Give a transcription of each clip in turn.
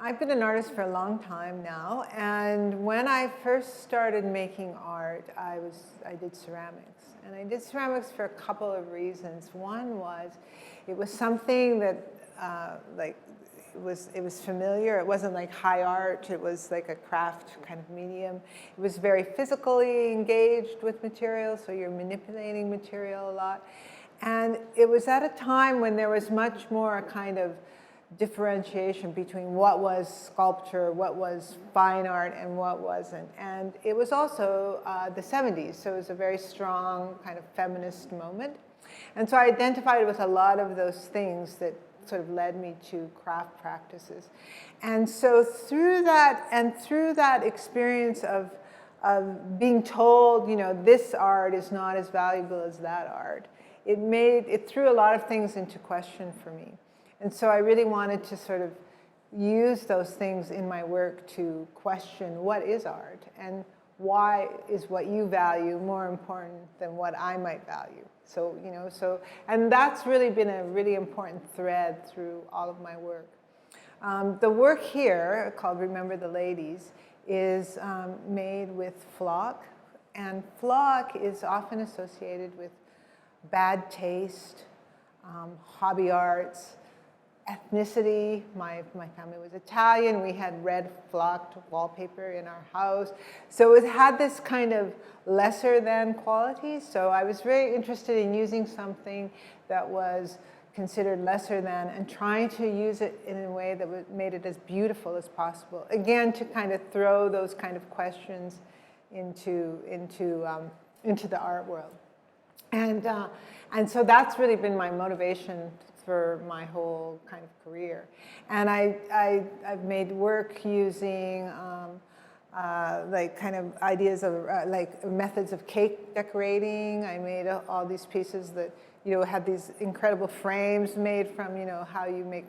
I've been an artist for a long time now, and when I first started making art, I did ceramics, and I did ceramics for a couple of reasons. One was, it was something that it was familiar. It wasn't like high art. It was like a craft kind of medium. It was very physically engaged with material, so you're manipulating material a lot, and it was at a time when there was much more kind of differentiation between what was sculpture, what was fine art, and what wasn't. And it was also the 70s, so it was a very strong kind of feminist moment. And so I identified with a lot of those things that sort of led me to craft practices. And so through that experience of being told, you know, this art is not as valuable as that art, it threw a lot of things into question for me. And so I really wanted to sort of use those things in my work to question what is art and why is what you value more important than what I might value. So, you know, and that's really been a really important thread through all of my work. The work here, called Remember the Ladies, is made with flock, and flock is often associated with bad taste, hobby arts, ethnicity. My family was Italian. We had red flocked wallpaper in our house. So it had this kind of lesser than quality. So I was very interested in using something that was considered lesser than and trying to use it in a way that made it as beautiful as possible. Again, to kind of throw those kind of questions into the art world. And so that's really been my motivation for my whole kind of career. And I've made work using like kind of ideas of like methods of cake decorating. I made all these pieces that, you know, had these incredible frames made from, you know, how you make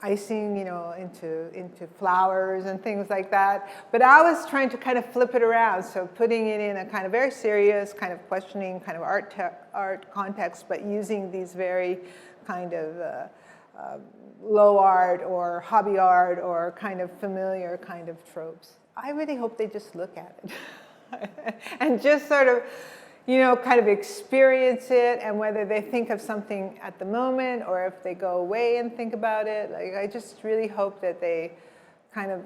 icing, you know, into flowers and things like that. But I was trying to kind of flip it around, so putting it in a kind of very serious, kind of questioning, kind of art context, but using these very kind of low art or hobby art or kind of familiar kind of tropes. I really hope they just look at it and just sort of, you know, kind of experience it, and whether they think of something at the moment or if they go away and think about it. Like, I just really hope that they kind of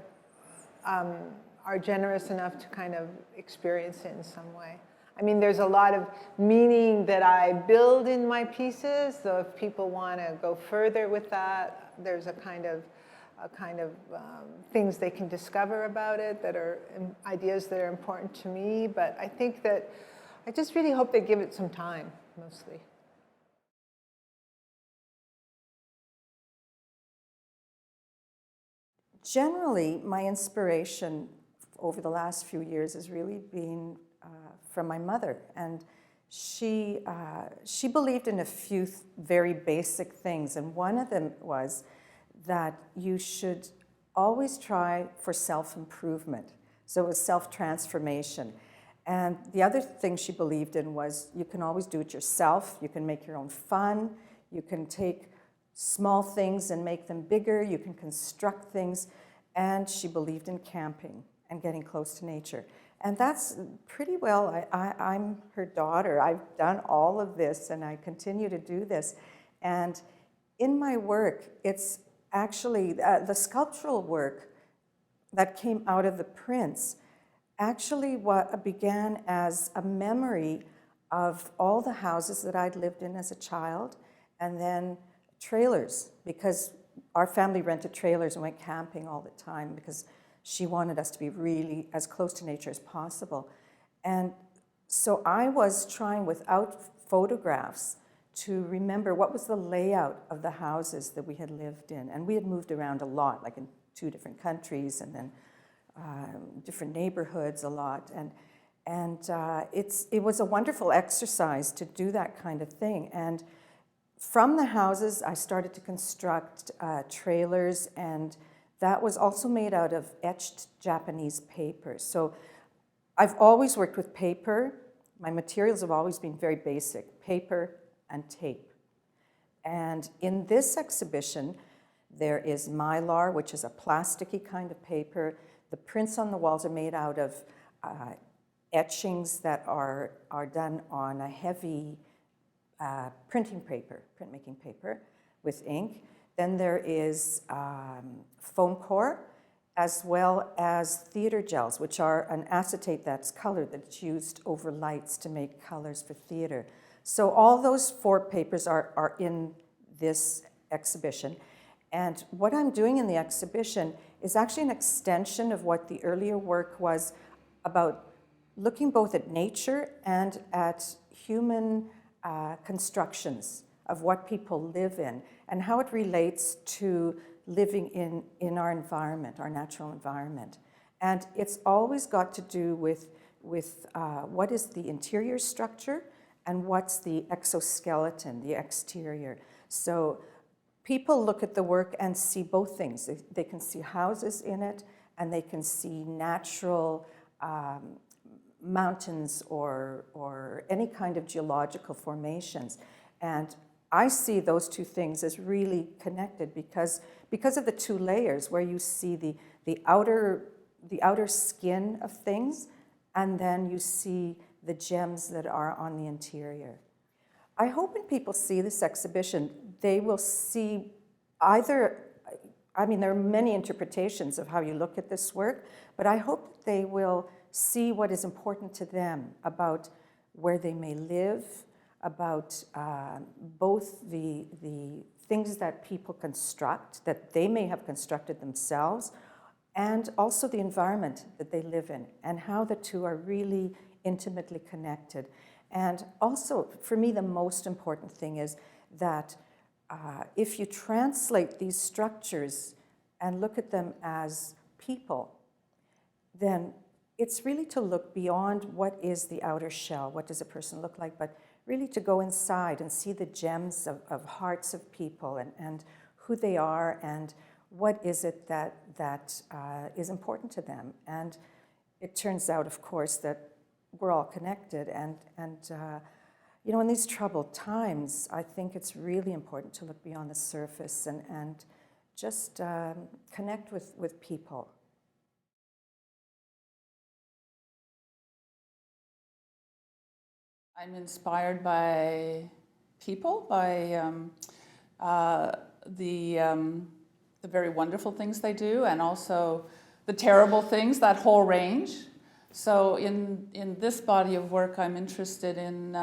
are generous enough to kind of experience it in some way. I mean, there's a lot of meaning that I build in my pieces, so if people want to go further with that, there's a kind of things they can discover about it that are ideas that are important to me. But I think that I just really hope they give it some time, mostly. Generally, my inspiration over the last few years has really been from my mother. And she believed in a few very basic things. And one of them was that you should always try for self-improvement. So it was self-transformation. And the other thing she believed in was you can always do it yourself. You can make your own fun. You can take small things and make them bigger. You can construct things. And she believed in camping and getting close to nature. And that's pretty well, I'm her daughter. I've done all of this and I continue to do this. And in my work, it's actually the sculptural work that came out of the prints actually what began as a memory of all the houses that I'd lived in as a child, and then trailers, because our family rented trailers and went camping all the time because she wanted us to be really as close to nature as possible. And so I was trying without photographs to remember what was the layout of the houses that we had lived in. And we had moved around a lot, like in 2 different countries, and then different neighborhoods a lot, and it was a wonderful exercise to do that kind of thing. And from the houses, I started to construct trailers, and that was also made out of etched Japanese paper. So I've always worked with paper. My materials have always been very basic, paper and tape. And in this exhibition, There is mylar, which is a plasticky kind of paper. The prints on the walls are made out of etchings that are done on a heavy printmaking paper with ink. Then there is foam core, as well as theater gels, which are an acetate that's colored, that's used over lights to make colors for theater. So all those 4 papers are in this exhibition. And what I'm doing in the exhibition is actually an extension of what the earlier work was about looking both at nature and at human constructions of what people live in and how it relates to living in our environment, our natural environment. And it's always got to do with what is the interior structure and what's the exoskeleton, the exterior. So people look at the work and see both things. They can see houses in it, and they can see natural mountains or any kind of geological formations. And I see those 2 things as really connected because of the 2 layers where you see the outer skin of things, and then you see the gems that are on the interior. I hope when people see this exhibition, they will see either, I mean, there are many interpretations of how you look at this work, but I hope they will see what is important to them about where they may live, about both the things that people construct, that they may have constructed themselves, and also the environment that they live in, and how the 2 are really intimately connected. And also, for me, the most important thing is that if you translate these structures and look at them as people, then it's really to look beyond what is the outer shell, what does a person look like, but really to go inside and see the gems of hearts of people and who they are and what is it that is important to them. And it turns out, of course, that we're all connected. And you know, in these troubled times, I think it's really important to look beyond the surface and just connect with people. I'm inspired by people, by the very wonderful things they do, and also the terrible things, that whole range. So in this body of work, I'm interested in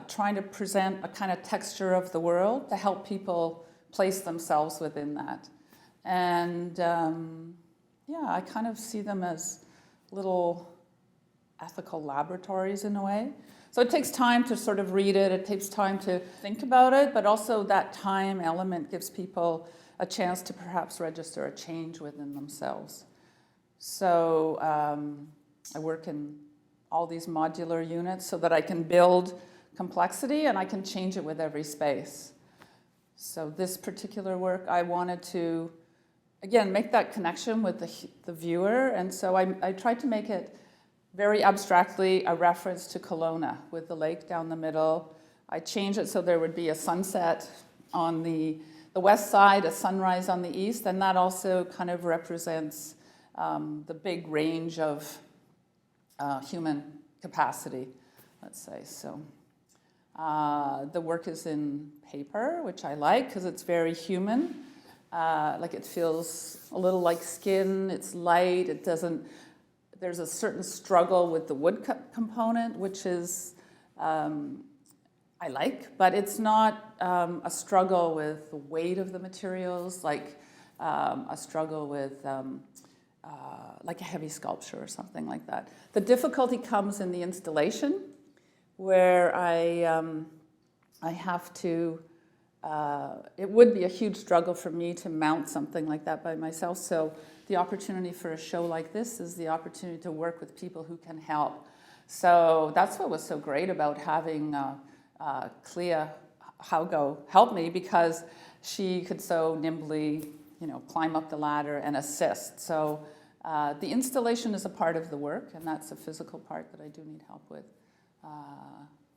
trying to present a kind of texture of the world to help people place themselves within that. And yeah, I kind of see them as little ethical laboratories in a way. So it takes time to sort of read it takes time to think about it, but also that time element gives people a chance to perhaps register a change within themselves. So I work in all these modular units so that I can build complexity and I can change it with every space. So this particular work, I wanted to, again, make that connection with the viewer, and so I tried to make it very abstractly a reference to Kelowna with the lake down the middle. I changed it so there would be a sunset on the west side, a sunrise on the east, and that also kind of represents the big range of human capacity, let's say. So the work is in paper, which I like because it's very human. Like it feels a little like skin, it's light, it doesn't. There's a certain struggle with the wood component, which is, I like, but it's not a struggle with the weight of the materials, like a struggle with like a heavy sculpture or something like that. The difficulty comes in the installation, where I have to, it would be a huge struggle for me to mount something like that by myself. So the opportunity for a show like this is the opportunity to work with people who can help. So that's what was so great about having Clea Haugo help me, because she could so nimbly, climb up the ladder and assist. So the installation is a part of the work, and that's a physical part that I do need help with.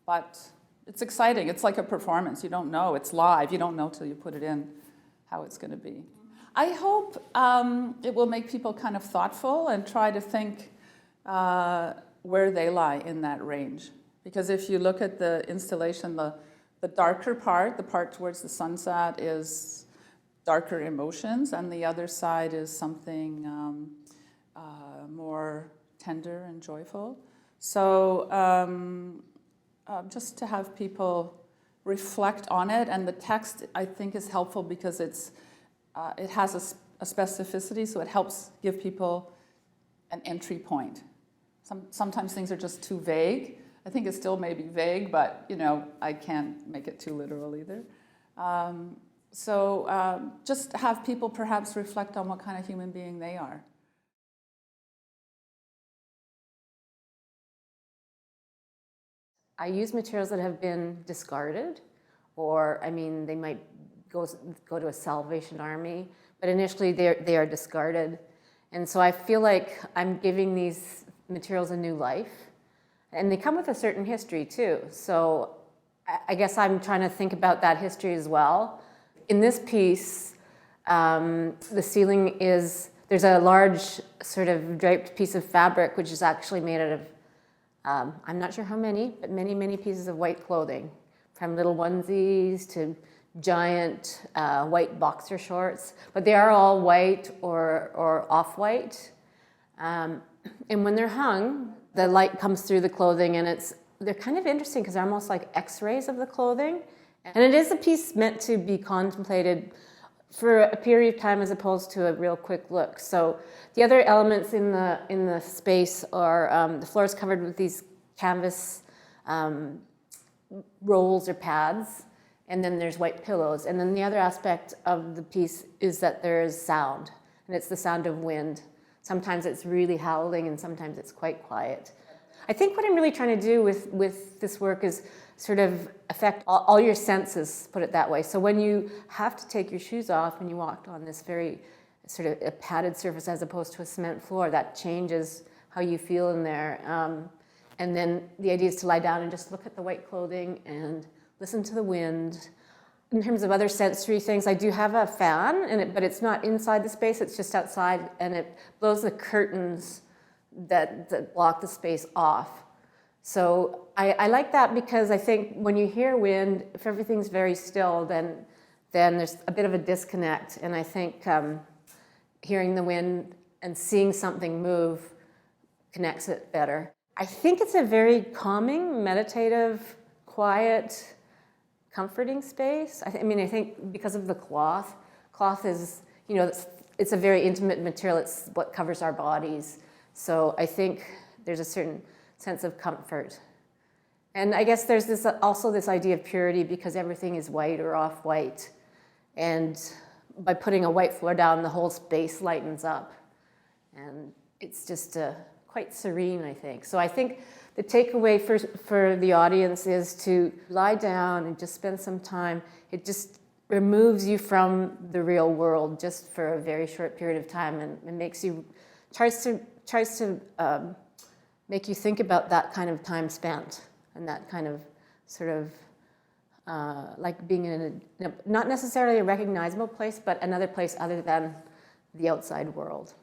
But it's exciting. It's like a performance. You don't know. It's live. You don't know till you put it in. how it's going to be. I hope it will make people kind of thoughtful and try to think where they lie in that range. Because if you look at the installation, the darker part, the part towards the sunset, is darker emotions, and the other side is something more tender and joyful. So just to have people reflect on it, and the text I think is helpful because it has a specificity, so it helps give people an entry point. Sometimes things are just too vague. I think it still may be vague, but I can't make it too literal either. So just have people perhaps reflect on what kind of human being they are. I use materials that have been discarded, or they might go to a Salvation Army, but initially they are discarded. And so I feel like I'm giving these materials a new life. And they come with a certain history too. So I guess I'm trying to think about that history as well. In this piece, the ceiling there's a large sort of draped piece of fabric, which is actually made out of, I'm not sure how many, but many, many pieces of white clothing, from little onesies to giant white boxer shorts. But they are all white or off-white. And when they're hung, the light comes through the clothing, and they're kind of interesting because they're almost like X-rays of the clothing. And it is a piece meant to be contemplated for a period of time as opposed to a real quick look. So the other elements in the space are the floor is covered with these canvas rolls or pads, and then there's white pillows. And then the other aspect of the piece is that there is sound, and it's the sound of wind. Sometimes it's really howling, and sometimes it's quite quiet. I think what I'm really trying to do with this work is sort of affect all your senses, put it that way. So when you have to take your shoes off when you walk on this very sort of a padded surface as opposed to a cement floor, that changes how you feel in there. And then the idea is to lie down and just look at the white clothing and listen to the wind. In terms of other sensory things, I do have a fan, but it's not inside the space, it's just outside, and it blows the curtains that block the space off. So I like that because I think when you hear wind, if everything's very still, then there's a bit of a disconnect. And I think hearing the wind and seeing something move connects it better. I think it's a very calming, meditative, quiet, comforting space. I think because of the cloth is, it's a very intimate material. It's what covers our bodies. So I think there's a certain sense of comfort. And I guess there's also this idea of purity because everything is white or off-white. And by putting a white floor down, the whole space lightens up. And it's just quite serene, I think. So I think the takeaway for the audience is to lie down and just spend some time. It just removes you from the real world just for a very short period of time, and tries to make you think about that kind of time spent and that kind of sort of like being in not necessarily a recognizable place, but another place other than the outside world.